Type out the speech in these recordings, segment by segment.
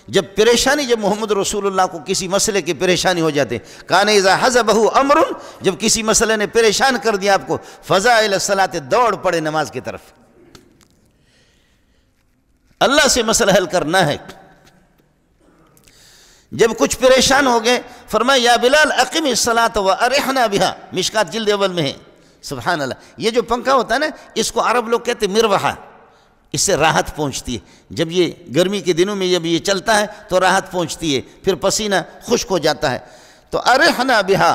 جب پریشانی، جب محمد رسول اللہ کو کسی مسئلے کی پریشانی ہو جاتے، کان اذا حزبہ امر، جب کسی مسئلے نے پریشان کر دیا آپ کو، فزع الی الصلاۃ، دوڑ پڑے نماز کی طرف، اللہ سے مسئلہ حل کرنا ہے۔ جب کچھ پریشان ہو گئے فرمایا یا بلال اقم الصلاۃ وارحنا بها، مشکات جلد اول میں ہے۔ سبحان اللہ، یہ جو پنکھا ہوتا ہے نا، اس کو عرب لوگ کہتے مروحہ، اس سے راحت پہنچتی ہے۔ جب یہ گرمی کے دنوں میں جب یہ چلتا ہے تو راحت پہنچتی ہے، پھر پسینہ خشک ہو جاتا ہے۔ تو ارحنا بها،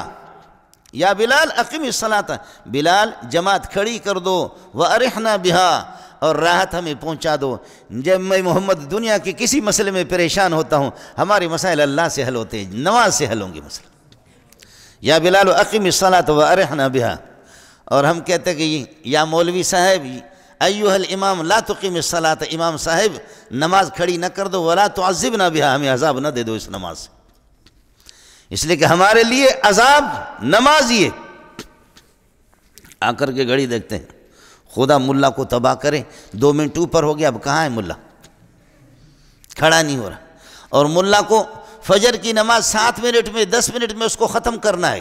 یا بلال اقم الصلاۃ، بلال جماعت کھڑی کر دو، وارحنا بها، اور راحت ہمیں پہنچا دو۔ جب میں محمد دنیا کے کسی مسئلے میں پریشان ہوتا ہوں، ہمارے مسائل اللہ سے حل ہوتے ہیں، نماز سے حل ہوں گے مسئلہ۔ یا بلال اقم الصلاۃ وارحنا بها، اور ہم کہتے ہیں کہ یا مولوی صاحب ایھا الامام لا تقیم الصلاۃ، امام صاحب نماز کھڑی نہ کر دو، ولا تعذبنا بها، ہمیں عذاب نہ دے دو اس نماز سے، اس لیے کہ ہمارے لیے عذاب نماز ہی ہے۔ آ کر کے گھڑی دیکھتے ہیں، خدا ملا کو تباہ کرے، 2 منٹ اوپر ہو گیا، اب کہاں ہے ملا؟ کھڑا نہیں ہو رہا۔ اور ملا کو فجر کی نماز 7 منٹ میں 10 منٹ میں اس کو ختم کرنا ہے،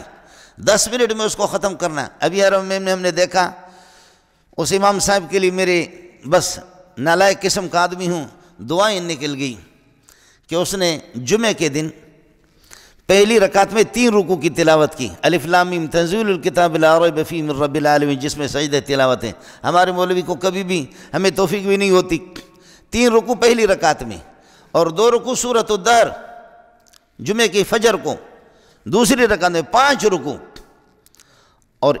10 منٹ میں اس کو ختم کرنا ہے۔ ابھی حرم میں ہم نے دیکھا، اس امام صاحب کے لیے میرے بس نالائق قسم کا آدمی ہوں، دعائیں نکل گئی کہ اس نے جمعے کے دن پہلی رکعت میں 3 رکوع کی تلاوت کی، الف لام میم تنزیل الکتاب لا ریب فیہ من رب العالمین، جس میں سجدہ تلاوت ہے۔ ہمارے مولوی کو کبھی بھی ہمیں توفیق بھی نہیں ہوتی۔ 3 رکوع پہلی رکعت میں، اور 2 رکوع سورۃ الدہر جمعے کی فجر کو، دوسری رکعت میں 5 رکوع، اور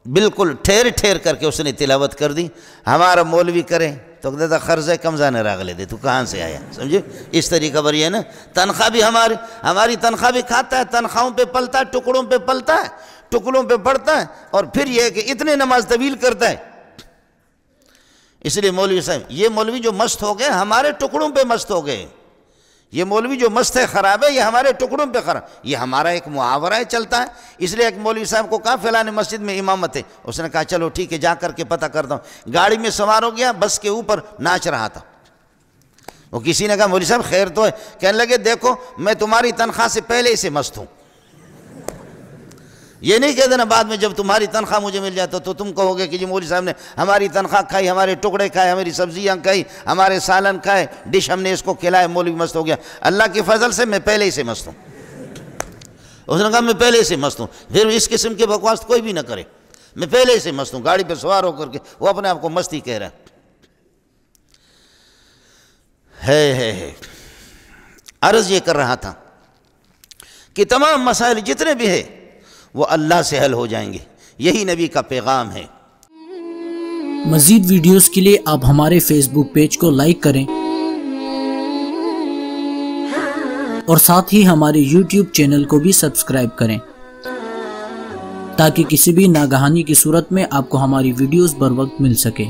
بالکل ٹھہر ٹھہر کر کے اس نے تلاوت کر دی۔ ہمارا مولوی کرے تو کہتا خرچ ہے کمزانے راغلے دے، تو کہاں سے آیا؟ سمجھے اس طریقہ پر یہ ہے نا، تنخواہ بھی ہماری تنخواہ بھی کھاتا ہے، تنخواہوں پہ پلتا ہے، ٹکڑوں پہ پلتا ہے، ٹکڑوں پہ پڑتا ہے، اور پھر یہ ہے کہ اتنے نماز طویل کرتا ہے۔ اس لیے مولوی صاحب، یہ مولوی جو مست ہو گئے ہمارے ٹکڑوں پہ مست ہو گئے، یہ مولوی جو مست ہے خراب ہے، یہ ہمارے ٹکڑوں پہ خراب، یہ ہمارا ایک محاورہ ہے، چلتا ہے۔ اس لیے ایک مولوی صاحب کو کہا فلاں مسجد میں امامت ہے، اس نے کہا چلو ٹھیک ہے، جا کر کے پتہ کرتا ہوں۔ گاڑی میں سوار ہو گیا، بس کے اوپر ناچ رہا تھا۔ وہ کسی نے کہا مولوی صاحب خیر تو ہے، کہنے لگے دیکھو میں تمہاری تنخواہ سے پہلے ہی سے مست ہوں، یہ نہیں کہہ دینا بعد میں جب تمہاری تنخواہ مجھے مل جاتا تو تم کہو گے کہ جی مولوی صاحب نے ہماری تنخواہ کھائی، ہمارے ٹکڑے کھائے، ہماری سبزیاں کھائی، ہمارے سالن کھائے، ڈش ہم نے اس کو کھلائے، مولوی مست ہو گیا۔ اللہ کے فضل سے میں پہلے ہی سے مست ہوں۔ اس نے کہا میں پہلے سے مست ہوں، پھر اس قسم کے بکواس کوئی بھی نہ کرے، میں پہلے سے مست ہوں۔ گاڑی پہ سوار ہو کر کے وہ اپنے آپ کو مستی کہہ رہا ہے۔ عرض یہ کر رہا تھا کہ تمام مسائل جتنے بھی ہیں وہ اللہ سے حل ہو جائیں گے، یہی نبی کا پیغام ہے۔ مزید ویڈیوز کے لیے آپ ہمارے فیس بک پیج کو لائک کریں اور ساتھ ہی ہمارے یوٹیوب چینل کو بھی سبسکرائب کریں تاکہ کسی بھی ناگہانی کی صورت میں آپ کو ہماری ویڈیوز بر وقت مل سکے۔